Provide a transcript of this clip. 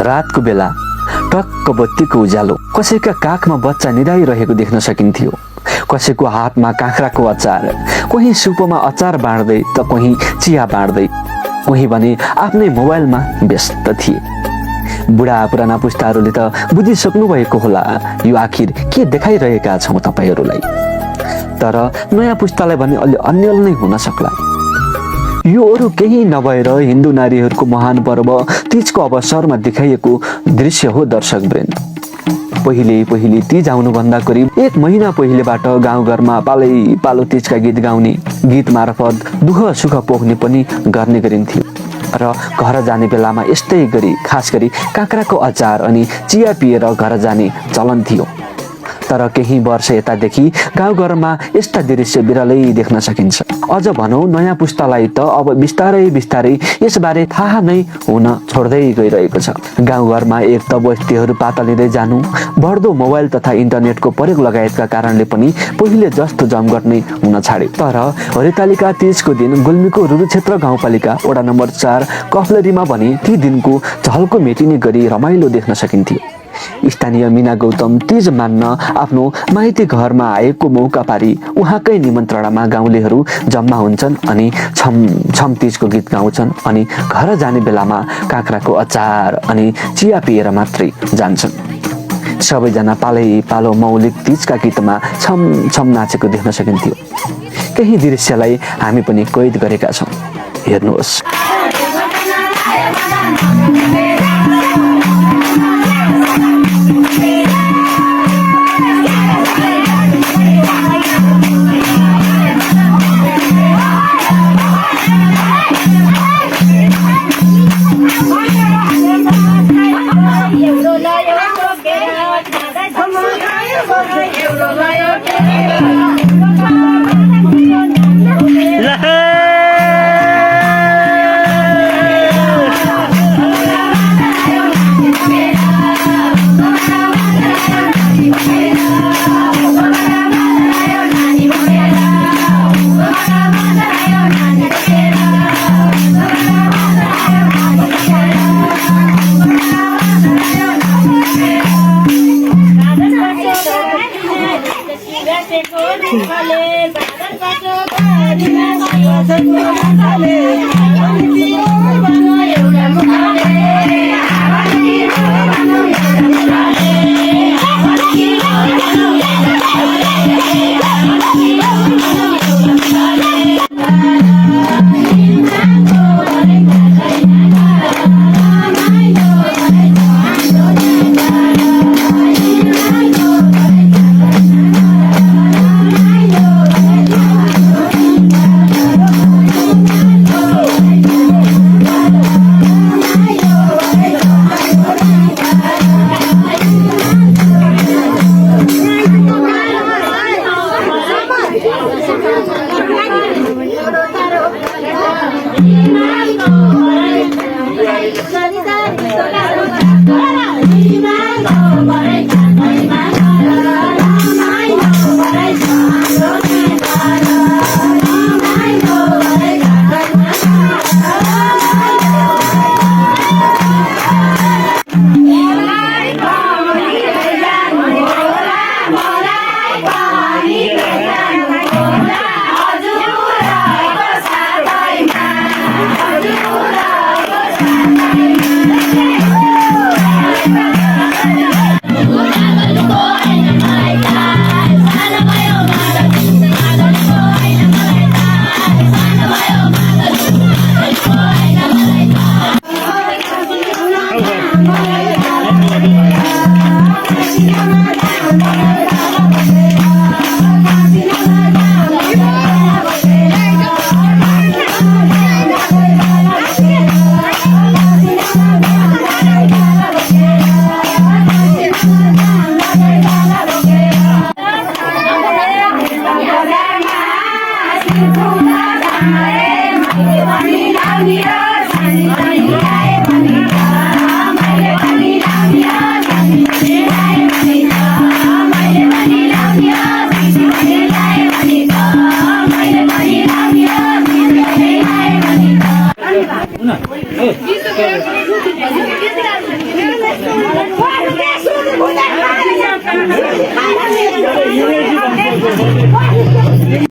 रातको बेला टक्क बत्तीको उज्यालो कसैका काखमा बच्चा निदाइरहेको देख्न सकिन्थ्यो। कसैको हातमा काँक्राको अचार, कोही सुपोमा अचार बाँड्दै त कोही चिया बाँड्दै, कोही भने आफ्नै मोबाइलमा व्यस्त थिए। बुढा पुराना पुस्ताहरूले त बुझिसक्नु भएको होला यो आखिर के देखाइरहेका छौँ तपाईँहरूलाई। तर नयाँ पुस्तालाई भने अलि अन्यल नै हुन सक्ला। यो अरू केही नभएर हिन्दू नारीहरूको महान पर्व तीजको अवसरमा देखाइएको दृश्य हो दर्शक वृन्द। पहिले तीज आउनुभन्दा करिब 1 महिना पहिलेबाट गाउँघरमा पालै पालो तीजका गीत गाउने, गीत मार्फत दुःख सुख पोख्ने पनि गर्ने गरिन्थ्यो। र घर जाने बेलामा यस्तै गरी खास गरी काँक्राको अचार अनि चिया पिएर घर जाने चलन थियो। तर केही वर्ष यतादेखि गाउँघरमा यस्ता दृश्य बिरलै देख्न सकिन्छ। अझ भनौँ नयाँ पुस्तालाई त अब बिस्तारै यसबारे थाहा नै हुन छोड्दै गइरहेको छ। गाउँघरमा एक त बस्तीहरू पातलिँदै जानु, बढ्दो मोबाइल तथा इन्टरनेटको प्रयोग लगायतका कारणले पनि पहिले जस्तो जमघट नै हुन छाड्यो। तर हरितालिका तीजको दिन गुल्मीको रुरुक्षेत्र गाउँपालिका वडा नम्बर 4 कफलरीमा भने ती दिनको चहलको मेटिने गरी रमाइलो देख्न सकिन्थ्यो। स्थानीय मीना गौतम तीज मान्न आफ्नो माइती घरमा आएको मौका पारी उहाँकै निमन्त्रणामा गाउँलेहरू जम्मा हुन्छन् अनि छम तीजको गीत गाउँछन् अनि घर जाने बेलामा काँक्राको अचार अनि चिया पिएर मात्रै जान्छन्। सबैजना पालै पालो मौलिक तीजका गीतमा छम नाचेको देख्न सकिन्थ्यो। केही दृश्यलाई हामी पनि कैद गरेका छौँ, हेर्नुहोस्।